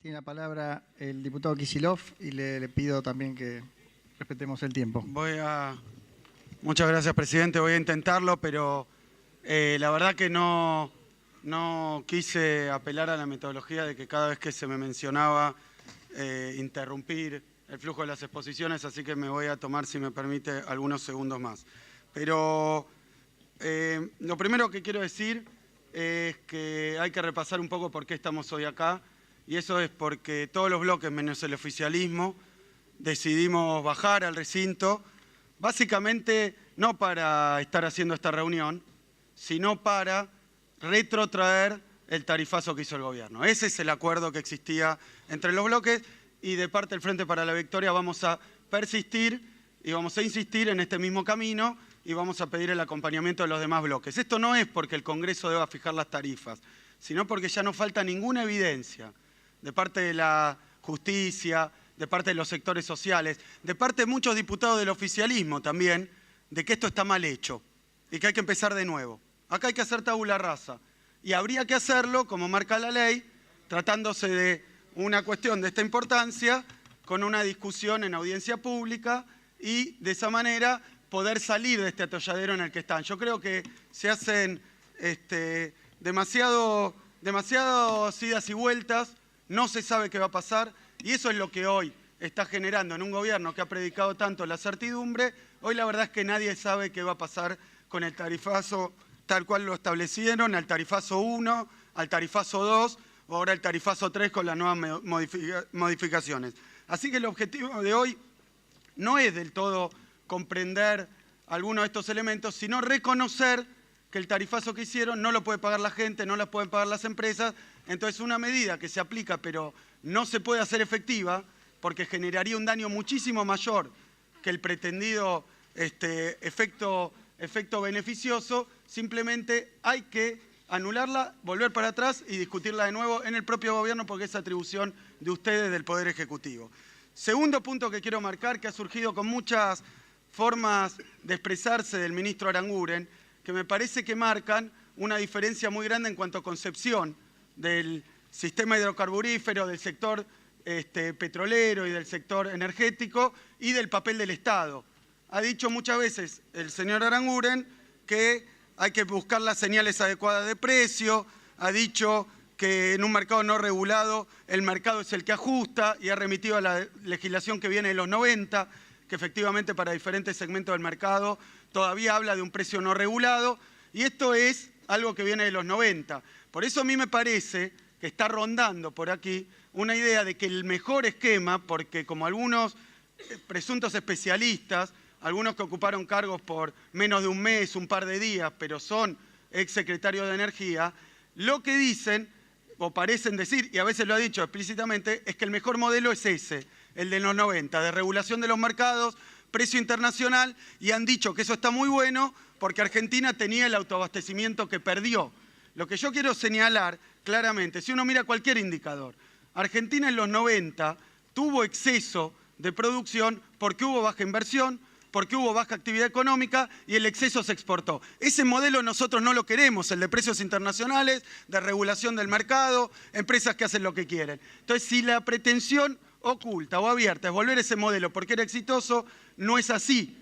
Tiene la palabra el diputado Kicillof y le pido también que respetemos el tiempo. Muchas gracias, presidente. Voy a intentarlo, pero la verdad que no quise apelar a la metodología de que cada vez que se me mencionaba interrumpir el flujo de las exposiciones, así que me voy a tomar, si me permite, algunos segundos más. Pero lo primero que quiero decir es que hay que repasar un poco por qué estamos hoy acá, y eso es porque todos los bloques, menos el oficialismo, decidimos bajar al recinto, básicamente no para estar haciendo esta reunión, sino para retrotraer el tarifazo que hizo el gobierno. Ese es el acuerdo que existía entre los bloques, y de parte del Frente para la Victoria vamos a persistir y vamos a insistir en este mismo camino y vamos a pedir el acompañamiento de los demás bloques. Esto no es porque el Congreso deba fijar las tarifas, sino porque ya no falta ninguna evidencia de parte de la justicia, de parte de los sectores sociales, de parte de muchos diputados del oficialismo también, de que esto está mal hecho y que hay que empezar de nuevo. Acá hay que hacer tabula rasa y habría que hacerlo, como marca la ley, tratándose de una cuestión de esta importancia, con una discusión en audiencia pública y de esa manera poder salir de este atolladero en el que están. Yo creo que se hacen demasiadas idas y vueltas, no se sabe qué va a pasar, y eso es lo que hoy está generando en un gobierno que ha predicado tanto la certidumbre. Hoy la verdad es que nadie sabe qué va a pasar con el tarifazo tal cual lo establecieron, al tarifazo 1, al tarifazo 2, o ahora el tarifazo 3 con las nuevas modificaciones. Así que el objetivo de hoy no es del todo comprender algunos de estos elementos, sino reconocer que el tarifazo que hicieron no lo puede pagar la gente, no lo pueden pagar las empresas. Entonces una medida que se aplica pero no se puede hacer efectiva porque generaría un daño muchísimo mayor que el pretendido efecto beneficioso, simplemente hay que anularla, volver para atrás y discutirla de nuevo en el propio gobierno porque es atribución de ustedes del Poder Ejecutivo. Segundo punto que quiero marcar, que ha surgido con muchas formas de expresarse del ministro Aranguren, que me parece que marcan una diferencia muy grande en cuanto a concepción del sistema hidrocarburífero, del sector petrolero y del sector energético y del papel del Estado. Ha dicho muchas veces el señor Aranguren que hay que buscar las señales adecuadas de precio, ha dicho que en un mercado no regulado el mercado es el que ajusta y ha remitido a la legislación que viene de los 90, que efectivamente para diferentes segmentos del mercado todavía habla de un precio no regulado, y esto es algo que viene de los 90. Por eso a mí me parece que está rondando por aquí una idea de que el mejor esquema, porque como algunos presuntos especialistas, algunos que ocuparon cargos por menos de un mes, un par de días, pero son exsecretarios de Energía, lo que dicen, o parecen decir, y a veces lo ha dicho explícitamente, es que el mejor modelo es ese, el de los 90, de regulación de los mercados, precio internacional, y han dicho que eso está muy bueno porque Argentina tenía el autoabastecimiento que perdió. Lo que yo quiero señalar claramente, si uno mira cualquier indicador, Argentina en los 90 tuvo exceso de producción porque hubo baja inversión, porque hubo baja actividad económica y el exceso se exportó. Ese modelo nosotros no lo queremos, el de precios internacionales, de regulación del mercado, empresas que hacen lo que quieren. Entonces, si la pretensión oculta o abierta es volver ese modelo porque era exitoso, no es así.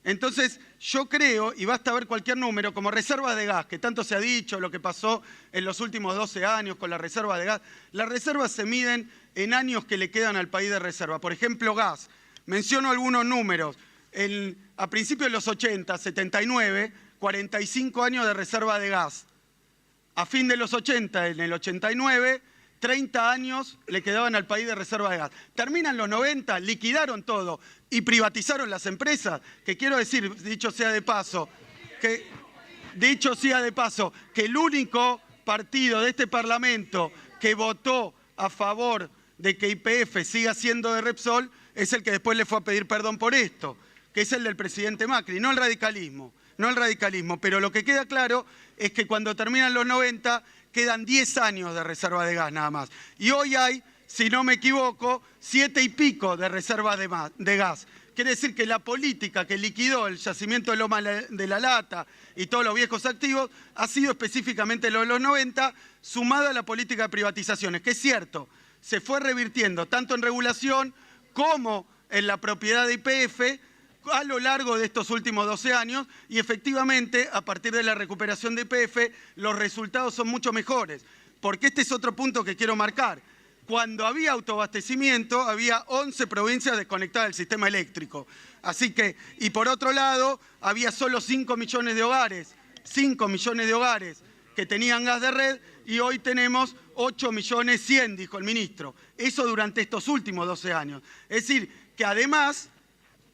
Entonces, yo creo, y basta ver cualquier número, como reservas de gas, que tanto se ha dicho, lo que pasó en los últimos 12 años con la reserva de gas. Las reservas se miden en años que le quedan al país de reserva. Por ejemplo, gas. Menciono algunos números. A principios de los 80, 79, 45 años de reserva de gas. A fin de los 80, en el 89, 30 años le quedaban al país de reserva de gas. Terminan los 90, liquidaron todo y privatizaron las empresas, que quiero decir, dicho sea de paso, que el único partido de este Parlamento que votó a favor de que YPF siga siendo de Repsol es el que después le fue a pedir perdón por esto, que es el del presidente Macri, no el radicalismo, pero lo que queda claro es que cuando terminan los 90 quedan 10 años de reserva de gas nada más. Y hoy hay, si no me equivoco, 7 y pico de reservas de gas. Quiere decir que la política que liquidó el yacimiento de Loma de la Lata y todos los viejos activos ha sido específicamente lo de los 90, sumada a la política de privatizaciones, que es cierto, se fue revirtiendo tanto en regulación como en la propiedad de YPF a lo largo de estos últimos 12 años y efectivamente a partir de la recuperación de YPF los resultados son mucho mejores. Porque este es otro punto que quiero marcar. Cuando había autoabastecimiento había 11 provincias desconectadas del sistema eléctrico. Así que, y por otro lado, había solo 5 millones de hogares, 5 millones de hogares que tenían gas de red y hoy tenemos 8.100.000, dijo el ministro. Eso durante estos últimos 12 años. Es decir, que además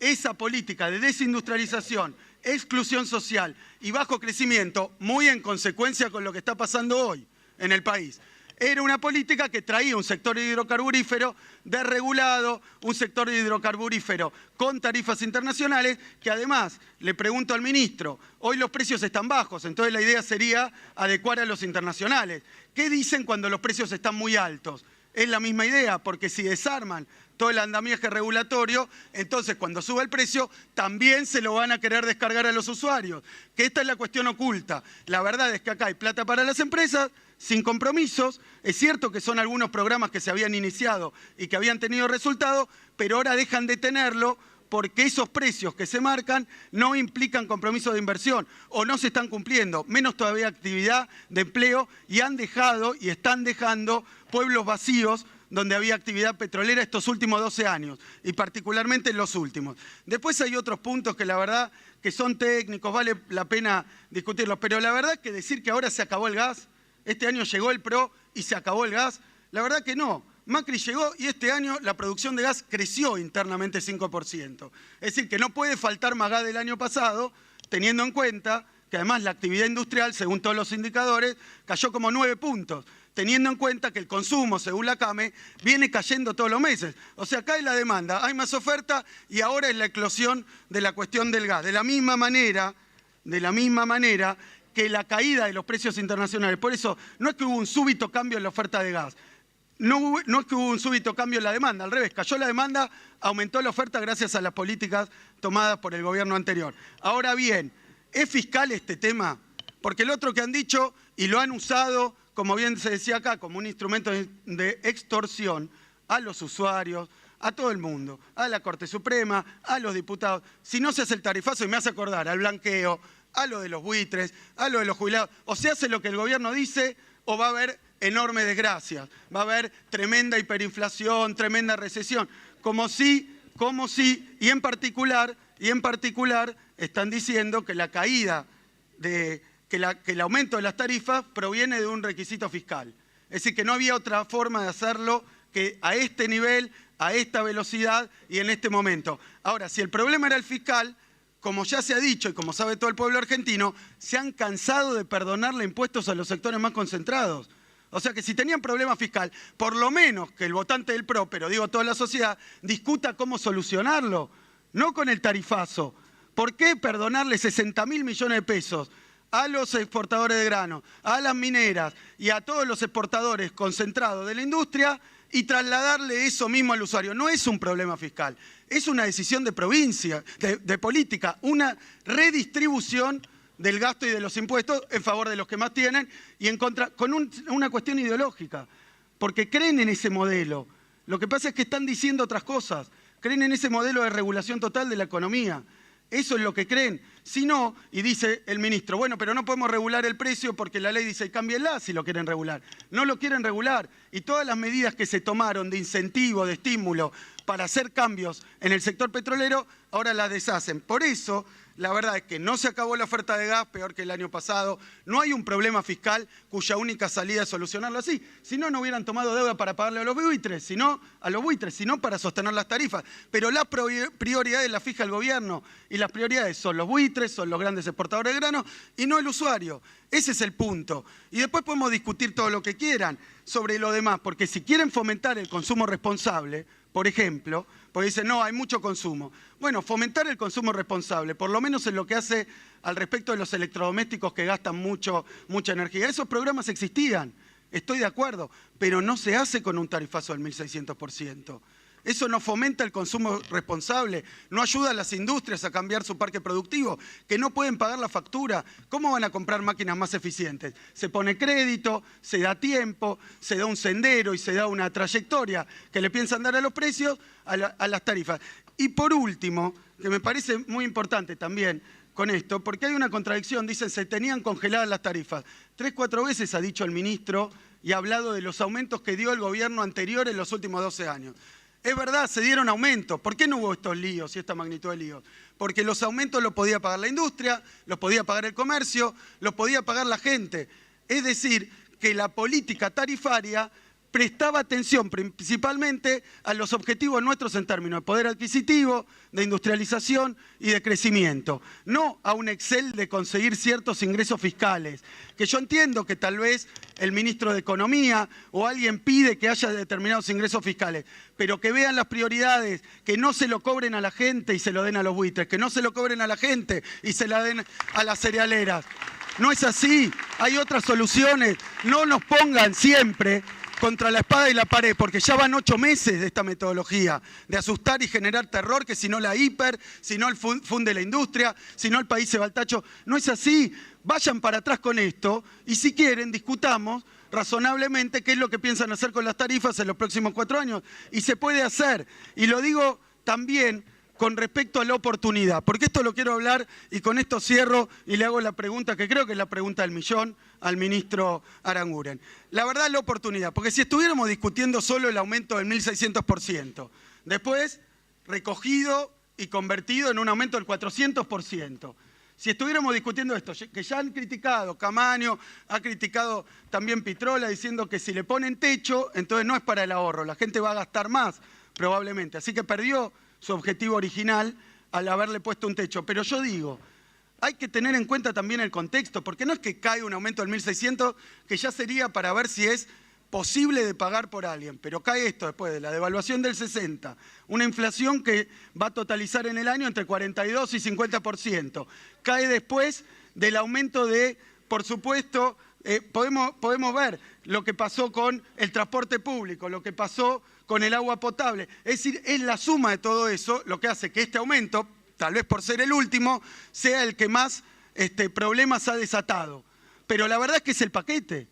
esa política de desindustrialización, exclusión social y bajo crecimiento, muy en consecuencia con lo que está pasando hoy en el país, era una política que traía un sector hidrocarburífero desregulado, un sector hidrocarburífero con tarifas internacionales, que además, le pregunto al ministro, hoy los precios están bajos, entonces la idea sería adecuar a los internacionales. ¿Qué dicen cuando los precios están muy altos? Es la misma idea, porque si desarman todo el andamiaje regulatorio, entonces cuando suba el precio también se lo van a querer descargar a los usuarios. Que esta es la cuestión oculta. La verdad es que acá hay plata para las empresas, sin compromisos. Es cierto que son algunos programas que se habían iniciado y que habían tenido resultados, pero ahora dejan de tenerlo porque esos precios que se marcan no implican compromiso de inversión o no se están cumpliendo, menos todavía actividad de empleo y han dejado y están dejando pueblos vacíos donde había actividad petrolera estos últimos 12 años y particularmente en los últimos. Después hay otros puntos que la verdad que son técnicos, vale la pena discutirlos, pero la verdad que decir que ahora se acabó el gas, este año llegó el PRO y se acabó el gas, la verdad que no. Macri llegó y este año la producción de gas creció internamente 5%. Es decir, que no puede faltar más gas del año pasado, teniendo en cuenta que además la actividad industrial, según todos los indicadores, cayó como 9 puntos, teniendo en cuenta que el consumo, según la CAME, viene cayendo todos los meses. O sea, acá hay la demanda, hay más oferta y ahora es la eclosión de la cuestión del gas. De la misma manera que la caída de los precios internacionales. Por eso, no es que hubo un súbito cambio en la oferta de gas. No es que hubo un súbito cambio en la demanda, al revés, cayó la demanda, aumentó la oferta gracias a las políticas tomadas por el gobierno anterior. Ahora bien, ¿es fiscal este tema? Porque el otro que han dicho y lo han usado, como bien se decía acá, como un instrumento de extorsión a los usuarios, a todo el mundo, a la Corte Suprema, a los diputados. Si no se hace el tarifazo, y me hace acordar al blanqueo, a lo de los buitres, a lo de los jubilados, o se hace lo que el gobierno dice o va a haber enormes desgracias, va a haber tremenda hiperinflación, tremenda recesión, como si, y en particular están diciendo que la caída, que el aumento de las tarifas proviene de un requisito fiscal. Es decir, que no había otra forma de hacerlo que a este nivel, a esta velocidad y en este momento. Ahora, si el problema era el fiscal, como ya se ha dicho y como sabe todo el pueblo argentino, se han cansado de perdonarle impuestos a los sectores más concentrados. O sea que si tenían problema fiscal, por lo menos que el votante del PRO, pero digo toda la sociedad, discuta cómo solucionarlo, no con el tarifazo. ¿Por qué perdonarle 60.000 millones de pesos a los exportadores de grano, a las mineras y a todos los exportadores concentrados de la industria y trasladarle eso mismo al usuario? No es un problema fiscal, es una decisión de provincia, de política, una redistribución del gasto y de los impuestos en favor de los que más tienen y en contra, con una cuestión ideológica, porque creen en ese modelo. Lo que pasa es que están diciendo otras cosas, creen en ese modelo de regulación total de la economía. Eso es lo que creen. Si no, y dice el ministro, bueno, pero no podemos regular el precio porque la ley dice, cámbienla si lo quieren regular. No lo quieren regular. Y todas las medidas que se tomaron de incentivo, de estímulo, para hacer cambios en el sector petrolero, ahora las deshacen. Por eso, la verdad es que no se acabó la oferta de gas, peor que el año pasado. No hay un problema fiscal cuya única salida es solucionarlo así. Si no, no hubieran tomado deuda para pagarle a los buitres, sino para sostener las tarifas. Pero las prioridades las fija el gobierno y las prioridades son los buitres, son los grandes exportadores de grano y no el usuario. Ese es el punto. Y después podemos discutir todo lo que quieran sobre lo demás, porque si quieren fomentar el consumo responsable, por ejemplo, porque dicen, no, hay mucho consumo. Bueno, fomentar el consumo responsable, por lo menos en lo que hace al respecto de los electrodomésticos que gastan mucha energía. Esos programas existían, estoy de acuerdo, pero no se hace con un tarifazo del 1.600%. Eso no fomenta el consumo responsable, no ayuda a las industrias a cambiar su parque productivo, que no pueden pagar la factura. ¿Cómo van a comprar máquinas más eficientes? Se pone crédito, se da tiempo, se da un sendero y se da una trayectoria que le piensan dar a los precios, a las tarifas. Y por último, que me parece muy importante también con esto, porque hay una contradicción, dicen se tenían congeladas las tarifas. 3, 4 veces ha dicho el ministro y ha hablado de los aumentos que dio el gobierno anterior en los últimos 12 años. Es verdad, se dieron aumentos. ¿Por qué no hubo estos líos y esta magnitud de líos? Porque los aumentos los podía pagar la industria, los podía pagar el comercio, los podía pagar la gente. Es decir, que la política tarifaria prestaba atención principalmente a los objetivos nuestros en términos de poder adquisitivo, de industrialización y de crecimiento. No a un Excel de conseguir ciertos ingresos fiscales, que yo entiendo que tal vez el ministro de Economía o alguien pide que haya determinados ingresos fiscales, pero que vean las prioridades, que no se lo cobren a la gente y se lo den a los buitres, que no se lo cobren a la gente y se la den a las cerealeras. No es así, hay otras soluciones. No nos pongan siempre contra la espada y la pared, porque ya van 8 meses de esta metodología, de asustar y generar terror, que si no la hiper, si no el funde la industria, si no el país se va al tacho. No es así, vayan para atrás con esto y si quieren discutamos razonablemente qué es lo que piensan hacer con las tarifas en los próximos 4 años. Y se puede hacer, y lo digo también con respecto a la oportunidad, porque esto lo quiero hablar y con esto cierro y le hago la pregunta, que creo que es la pregunta del millón, al ministro Aranguren. La verdad, la oportunidad, porque si estuviéramos discutiendo solo el aumento del 1.600%, después recogido y convertido en un aumento del 400%, si estuviéramos discutiendo esto, que ya han criticado, Camaño ha criticado también Pitrola, diciendo que si le ponen techo, entonces no es para el ahorro, la gente va a gastar más, probablemente. Así que perdió su objetivo original al haberle puesto un techo. Pero yo digo, hay que tener en cuenta también el contexto, porque no es que cae un aumento del 1.600, que ya sería para ver si es posible de pagar por alguien, pero cae esto después de la devaluación del 60, una inflación que va a totalizar en el año entre 42 y 50%, cae después del aumento de, por supuesto, podemos ver lo que pasó con el transporte público, lo que pasó con el agua potable. Es decir, es la suma de todo eso lo que hace que este aumento, tal vez por ser el último, sea el que más problemas ha desatado. Pero la verdad es que es el paquete.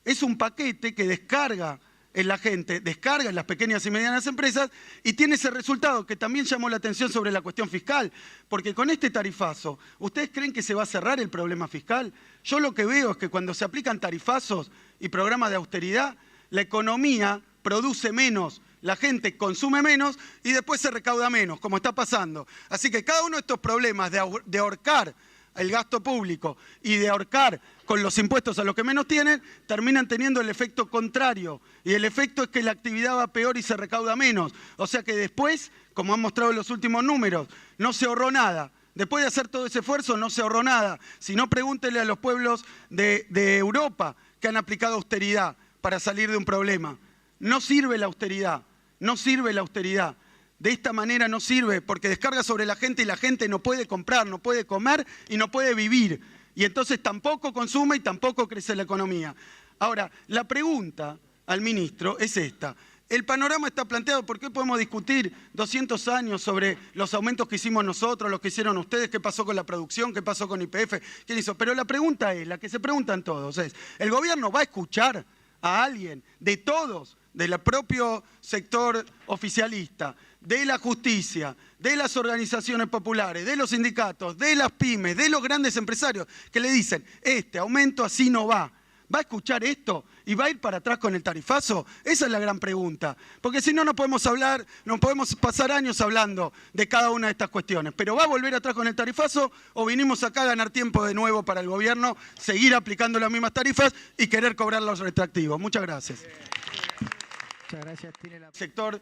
Es un paquete que descarga en la gente, descarga en las pequeñas y medianas empresas y tiene ese resultado que también llamó la atención sobre la cuestión fiscal. Porque con este tarifazo, ¿ustedes creen que se va a cerrar el problema fiscal? Yo lo que veo es que cuando se aplican tarifazos y programas de austeridad, la economía produce menos, la gente consume menos y después se recauda menos, como está pasando. Así que cada uno de estos problemas de ahorcar el gasto público y de ahorcar con los impuestos a los que menos tienen, terminan teniendo el efecto contrario. Y el efecto es que la actividad va peor y se recauda menos. O sea que después, como han mostrado los últimos números, no se ahorró nada. Después de hacer todo ese esfuerzo, no se ahorró nada. Si no, pregúntenle a los pueblos de Europa que han aplicado austeridad para salir de un problema. No sirve la austeridad, no sirve la austeridad. De esta manera no sirve porque descarga sobre la gente y la gente no puede comprar, no puede comer y no puede vivir. Y entonces tampoco consume y tampoco crece la economía. Ahora, la pregunta al ministro es esta. El panorama está planteado, ¿por qué podemos discutir 200 años sobre los aumentos que hicimos nosotros, los que hicieron ustedes, qué pasó con la producción, qué pasó con YPF, quién hizo? Pero la pregunta es, la que se preguntan todos, es, ¿el gobierno va a escuchar a alguien de todos, del propio sector oficialista, de la justicia, de las organizaciones populares, de los sindicatos, de las pymes, de los grandes empresarios, que le dicen, este aumento así no va? ¿Va a escuchar esto y va a ir para atrás con el tarifazo? Esa es la gran pregunta. Porque si no, no podemos hablar, no podemos pasar años hablando de cada una de estas cuestiones. Pero ¿va a volver atrás con el tarifazo o vinimos acá a ganar tiempo de nuevo para el gobierno, seguir aplicando las mismas tarifas y querer cobrar los retroactivos? Muchas gracias. Muchas gracias. Tiene la... Sector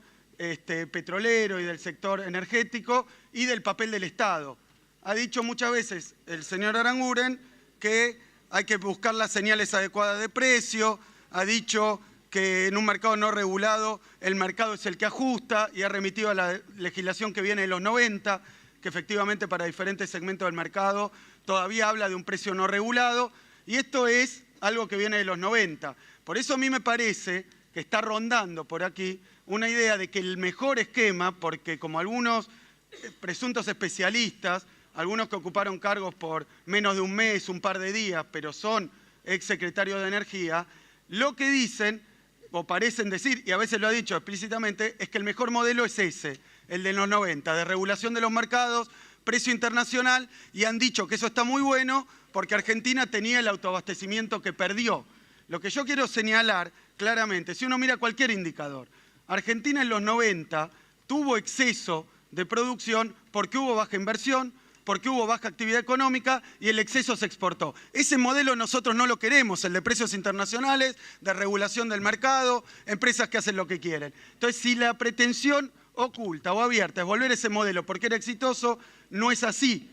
petrolero y del sector energético y del papel del Estado. Ha dicho muchas veces el señor Aranguren que hay que buscar las señales adecuadas de precio, ha dicho que en un mercado no regulado el mercado es el que ajusta y ha remitido a la legislación que viene de los 90, que efectivamente para diferentes segmentos del mercado todavía habla de un precio no regulado y esto es algo que viene de los 90. Por eso a mí me parece que está rondando por aquí una idea de que el mejor esquema, porque como algunos presuntos especialistas, algunos que ocuparon cargos por menos de un mes, un par de días, pero son exsecretarios de Energía, lo que dicen, o parecen decir, y a veces lo ha dicho explícitamente, es que el mejor modelo es ese, el de los 90, de regulación de los mercados, precio internacional, y han dicho que eso está muy bueno porque Argentina tenía el autoabastecimiento que perdió. Lo que yo quiero señalar claramente, si uno mira cualquier indicador, Argentina en los 90 tuvo exceso de producción porque hubo baja inversión, porque hubo baja actividad económica y el exceso se exportó. Ese modelo nosotros no lo queremos, el de precios internacionales, de regulación del mercado, empresas que hacen lo que quieren. Entonces, si la pretensión oculta o abierta es volver ese modelo porque era exitoso, no es así.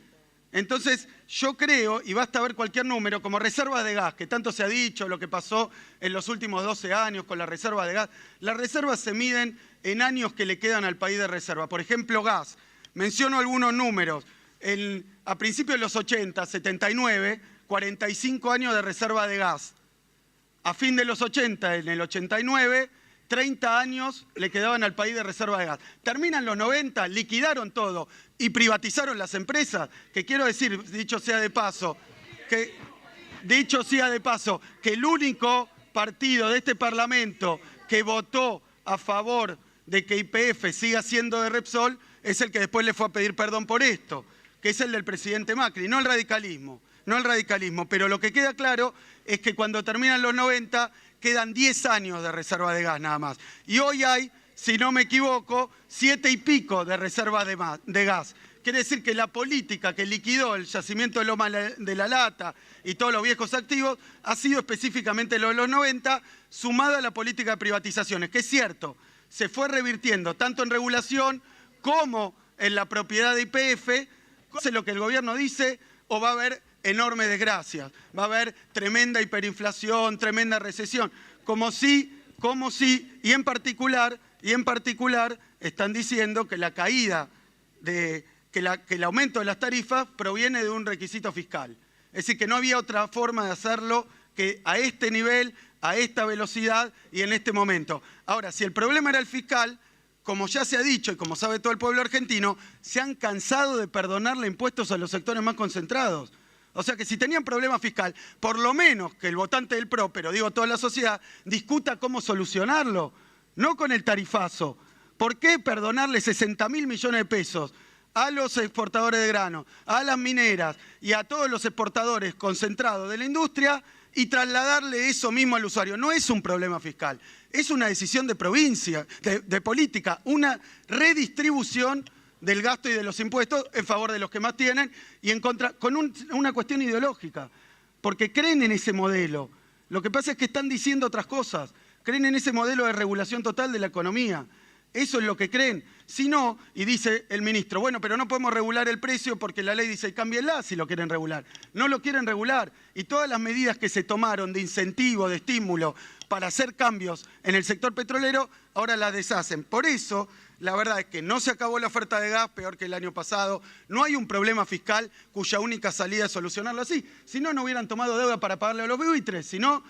Entonces, yo creo, y basta ver cualquier número, como reservas de gas, que tanto se ha dicho, lo que pasó en los últimos 12 años con la reserva de gas. Las reservas se miden en años que le quedan al país de reserva. Por ejemplo, gas. Menciono algunos números. A principios de los 80, 79, 45 años de reserva de gas. A fin de los 80, en el 89, 30 años le quedaban al país de reserva de gas. Terminan los 90, liquidaron todo y privatizaron las empresas, que quiero decir, dicho sea de paso, que el único partido de este Parlamento que votó a favor de que YPF siga siendo de Repsol es el que después le fue a pedir perdón por esto, que es el del presidente Macri, no el radicalismo, pero lo que queda claro es que cuando terminan los 90 quedan 10 años de reserva de gas nada más. Y hoy hay, si no me equivoco, 7 y pico de reserva de gas. Quiere decir que la política que liquidó el yacimiento de Loma de la Lata y todos los viejos activos ha sido específicamente lo de los 90, sumada a la política de privatizaciones, que es cierto, se fue revirtiendo tanto en regulación como en la propiedad de YPF. Hace lo que el gobierno dice o va a haber enormes desgracias, va a haber tremenda hiperinflación, tremenda recesión, como si, y en particular están diciendo que la caída, que el aumento de las tarifas proviene de un requisito fiscal. Es decir, que no había otra forma de hacerlo que a este nivel, a esta velocidad y en este momento. Ahora, si el problema era el fiscal, como ya se ha dicho y como sabe todo el pueblo argentino, se han cansado de perdonarle impuestos a los sectores más concentrados. O sea que si tenían problema fiscal, por lo menos que el votante del PRO, pero digo toda la sociedad, discuta cómo solucionarlo, no con el tarifazo. ¿Por qué perdonarle 60.000 millones de pesos a los exportadores de grano, a las mineras y a todos los exportadores concentrados de la industria y trasladarle eso mismo al usuario? No es un problema fiscal, es una decisión de provincia, de política, una redistribución del gasto y de los impuestos en favor de los que más tienen y en contra, con una cuestión ideológica, porque creen en ese modelo. Lo que pasa es que están diciendo otras cosas, creen en ese modelo de regulación total de la economía. Eso es lo que creen. Si no, y dice el ministro, bueno, pero no podemos regular el precio porque la ley dice, cámbienla si lo quieren regular. No lo quieren regular. Y todas las medidas que se tomaron de incentivo, de estímulo, para hacer cambios en el sector petrolero, ahora las deshacen. Por eso, la verdad es que no se acabó la oferta de gas, peor que el año pasado. No hay un problema fiscal cuya única salida es solucionarlo así. Si no, no hubieran tomado deuda para pagarle a los buitres, sino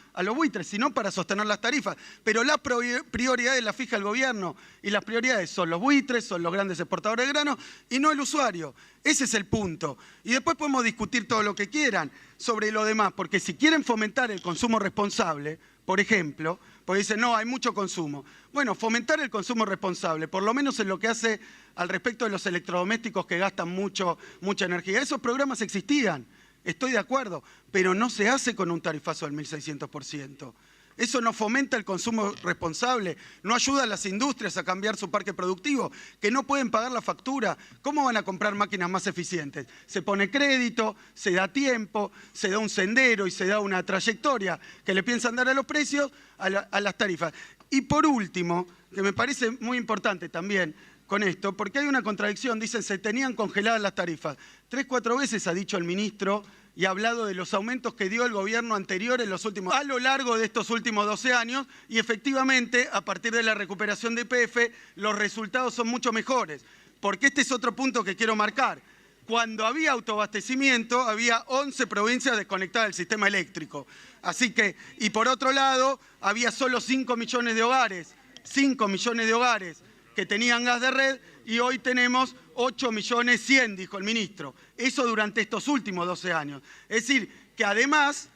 para sostener las tarifas. Pero las prioridades las fija el gobierno y las prioridades son los buitres, son los grandes exportadores de grano y no el usuario. Ese es el punto. Y después podemos discutir todo lo que quieran sobre lo demás, porque si quieren fomentar el consumo responsable, por ejemplo, porque dicen, no, hay mucho consumo. Bueno, fomentar el consumo responsable, por lo menos en lo que hace al respecto de los electrodomésticos que gastan mucha energía. Esos programas existían, estoy de acuerdo, pero no se hace con un tarifazo del 1.600%. Eso no fomenta el consumo responsable, no ayuda a las industrias a cambiar su parque productivo, que no pueden pagar la factura. ¿Cómo van a comprar máquinas más eficientes? Se pone crédito, se da tiempo, se da un sendero y se da una trayectoria que le piensan dar a los precios, a las tarifas. Y por último, que me parece muy importante también con esto, porque hay una contradicción, dicen se tenían congeladas las tarifas. 3, 4 veces ha dicho el ministro y ha hablado de los aumentos que dio el gobierno anterior a lo largo de estos últimos 12 años y efectivamente a partir de la recuperación de YPF los resultados son mucho mejores. Porque este es otro punto que quiero marcar. cuando había autoabastecimiento, había 11 provincias desconectadas del sistema eléctrico. Así que, y por otro lado, había solo 5 millones de hogares, 5 millones de hogares que tenían gas de red, y hoy tenemos 8.100.000, dijo el ministro. Eso durante estos últimos 12 años. Es decir, que además,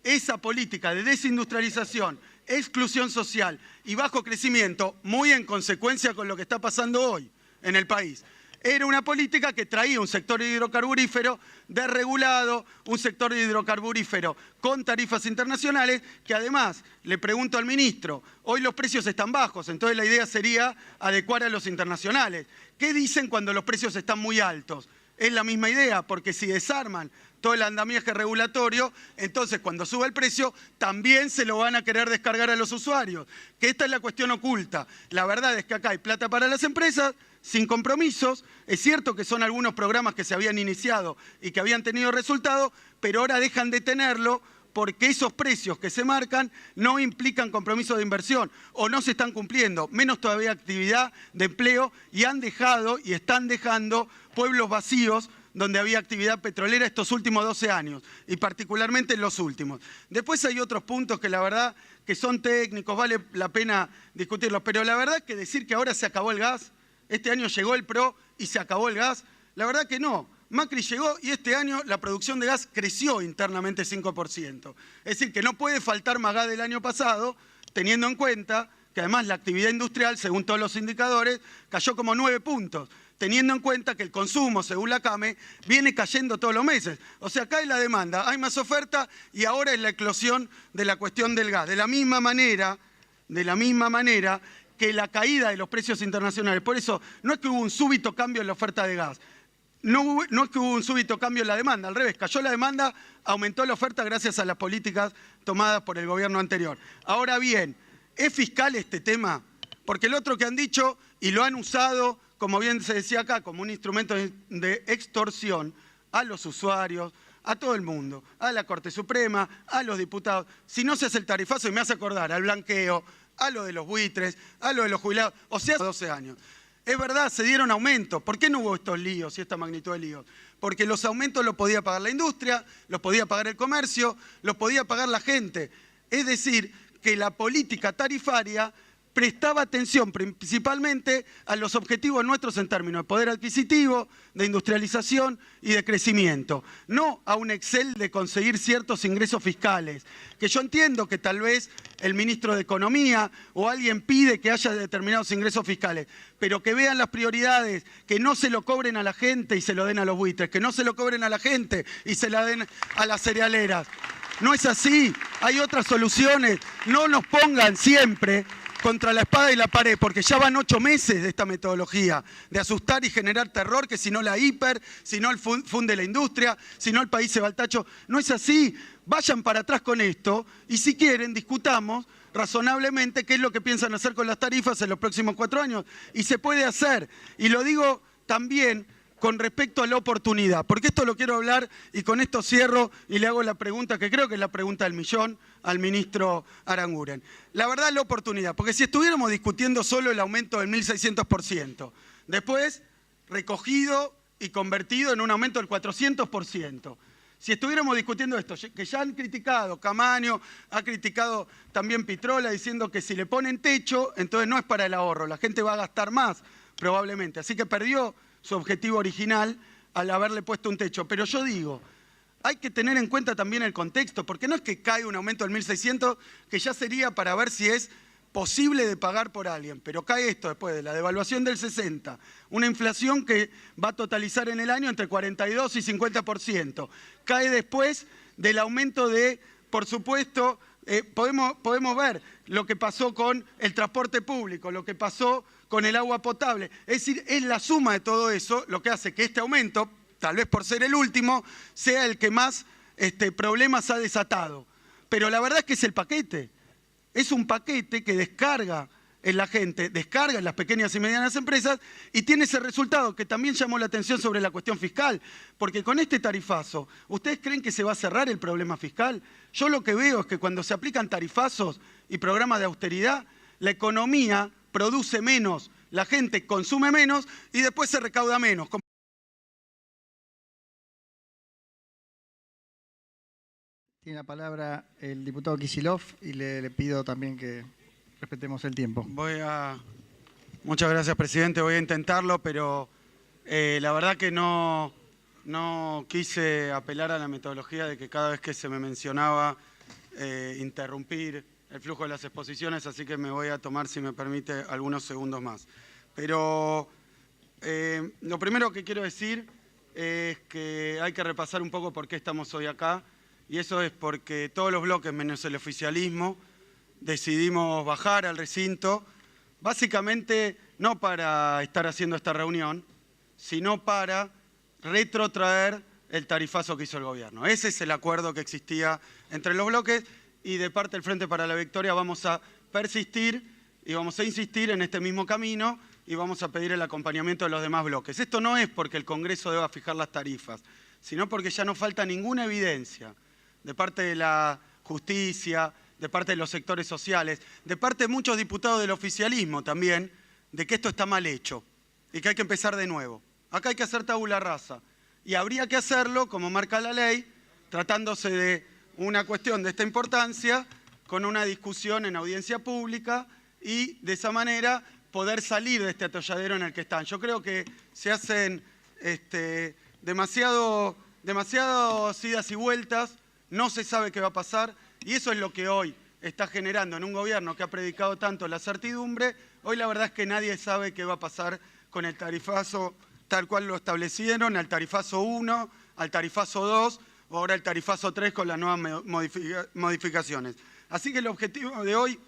esa política de desindustrialización, exclusión social y bajo crecimiento, muy en consecuencia con lo que está pasando hoy en el país, era una política que traía un sector hidrocarburífero desregulado, un sector hidrocarburífero con tarifas internacionales, que además, le pregunto al ministro, hoy los precios están bajos, entonces la idea sería adecuar a los internacionales. ¿Qué dicen cuando los precios están muy altos? Es la misma idea, porque si desarman todo el andamiaje regulatorio, entonces cuando suba el precio también se lo van a querer descargar a los usuarios. Que esta es la cuestión oculta. La verdad es que acá hay plata para las empresas, sin compromisos. Es cierto que son algunos programas que se habían iniciado y que habían tenido resultados, pero ahora dejan de tenerlo porque esos precios que se marcan no implican compromiso de inversión o no se están cumpliendo, menos todavía actividad de empleo, y han dejado y están dejando pueblos vacíos donde había actividad petrolera estos últimos 12 años, y particularmente en los últimos. Después hay otros puntos que la verdad que son técnicos, vale la pena discutirlos, pero la verdad que decir que ahora se acabó el gas, este año llegó el PRO y se acabó el gas, la verdad que no. Macri llegó y este año la producción de gas creció internamente 5%. Es decir, que no puede faltar más gas del año pasado, teniendo en cuenta que además la actividad industrial, según todos los indicadores, cayó como 9 puntos. Teniendo en cuenta que el consumo, según la CAME, viene cayendo todos los meses. O sea, acá hay la demanda, hay más oferta y ahora es la eclosión de la cuestión del gas. De la misma manera que la caída de los precios internacionales. Por eso, no es que hubo un súbito cambio en la oferta de gas. No es que hubo un súbito cambio en la demanda, al revés, cayó la demanda, aumentó la oferta gracias a las políticas tomadas por el gobierno anterior. Ahora bien, ¿es fiscal este tema? Porque el otro que han dicho, y lo han usado, como bien se decía acá, como un instrumento de extorsión a los usuarios, a todo el mundo, a la Corte Suprema, a los diputados. Si no se hace el tarifazo, y me hace acordar al blanqueo, a lo de los buitres, a lo de los jubilados, o sea, 12 años. Es verdad, se dieron aumentos. ¿Por qué no hubo estos líos y esta magnitud de líos? Porque los aumentos los podía pagar la industria, los podía pagar el comercio, los podía pagar la gente. Es decir, que la política tarifaria prestaba atención principalmente a los objetivos nuestros en términos de poder adquisitivo, de industrialización y de crecimiento. No a un Excel de conseguir ciertos ingresos fiscales, que yo entiendo que tal vez el ministro de Economía o alguien pide que haya determinados ingresos fiscales, pero que vean las prioridades, que no se lo cobren a la gente y se lo den a los buitres, que no se lo cobren a la gente y se la den a las cerealeras. No es así, hay otras soluciones. No nos pongan siempre contra la espada y la pared, porque ya van 8 meses de esta metodología, de asustar y generar terror, que si no la hiper, si no el funde la industria, si no el país se va al tacho. No es así, vayan para atrás con esto y si quieren discutamos razonablemente qué es lo que piensan hacer con las tarifas en los próximos 4 años. Y se puede hacer, y lo digo también con respecto a la oportunidad, porque esto lo quiero hablar y con esto cierro y le hago la pregunta que creo que es la pregunta del millón al ministro Aranguren. La verdad, la oportunidad, porque si estuviéramos discutiendo solo el aumento del 1.600%, después recogido y convertido en un aumento del 400%, si estuviéramos discutiendo esto, que ya han criticado, Camaño ha criticado también Pitrola, diciendo que si le ponen techo, entonces no es para el ahorro, la gente va a gastar más probablemente, así que perdió su objetivo original al haberle puesto un techo. Pero yo digo, hay que tener en cuenta también el contexto, porque no es que cae un aumento del 1.600, que ya sería para ver si es posible de pagar por alguien, pero cae esto después de la devaluación del 60, una inflación que va a totalizar en el año entre 42 y 50%, cae después del aumento de, por supuesto, podemos ver lo que pasó con el transporte público, lo que pasó con el agua potable. Es decir, es la suma de todo eso lo que hace que este aumento, tal vez por ser el último, sea el que más problemas ha desatado. Pero la verdad es que es el paquete. Es un paquete que descarga en la gente, descarga en las pequeñas y medianas empresas y tiene ese resultado que también llamó la atención sobre la cuestión fiscal. Porque con este tarifazo, ¿ustedes creen que se va a cerrar el problema fiscal? Yo lo que veo es que cuando se aplican tarifazos y programas de austeridad, la economía produce menos, la gente consume menos y después se recauda menos. Tiene la palabra el diputado Kicillof y le pido también que respetemos el tiempo. Muchas gracias, presidente. Voy a intentarlo, pero la verdad que no quise apelar a la metodología de que cada vez que se me mencionaba interrumpir el flujo de las exposiciones, así que me voy a tomar, si me permite, algunos segundos más. Pero lo primero que quiero decir es que hay que repasar un poco por qué estamos hoy acá, y eso es porque todos los bloques, menos el oficialismo, decidimos bajar al recinto, básicamente no para estar haciendo esta reunión, sino para retrotraer el tarifazo que hizo el gobierno. Ese es el acuerdo que existía entre los bloques, y de parte del Frente para la Victoria vamos a persistir y vamos a insistir en este mismo camino y vamos a pedir el acompañamiento de los demás bloques. Esto no es porque el Congreso deba fijar las tarifas, sino porque ya no falta ninguna evidencia de parte de la justicia, de parte de los sectores sociales, de parte de muchos diputados del oficialismo también, de que esto está mal hecho y que hay que empezar de nuevo. Acá hay que hacer tabula rasa y habría que hacerlo, como marca la ley, tratándose de una cuestión de esta importancia, con una discusión en audiencia pública y de esa manera poder salir de este atolladero en el que están. Yo creo que se hacen demasiadas idas y vueltas, no se sabe qué va a pasar, y eso es lo que hoy está generando en un gobierno que ha predicado tanto la certidumbre. Hoy la verdad es que nadie sabe qué va a pasar con el tarifazo tal cual lo establecieron, al tarifazo 1, al tarifazo 2, o ahora el tarifazo 3 con las nuevas modificaciones. Así que el objetivo de hoy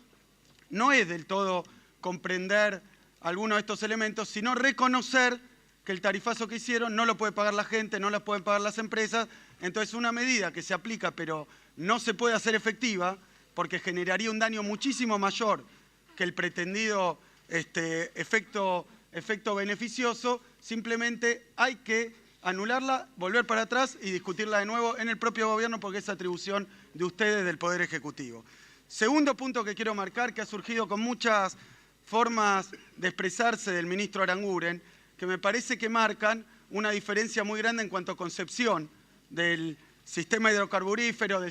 no es del todo comprender algunos de estos elementos, sino reconocer que el tarifazo que hicieron no lo puede pagar la gente, no lo pueden pagar las empresas. Entonces una medida que se aplica pero no se puede hacer efectiva porque generaría un daño muchísimo mayor que el pretendido efecto beneficioso, simplemente hay que anularla, volver para atrás y discutirla de nuevo en el propio gobierno porque es atribución de ustedes del Poder Ejecutivo. Segundo punto que quiero marcar, que ha surgido con muchas formas de expresarse del ministro Aranguren, que me parece que marcan una diferencia muy grande en cuanto a concepción del sistema hidrocarburífero, del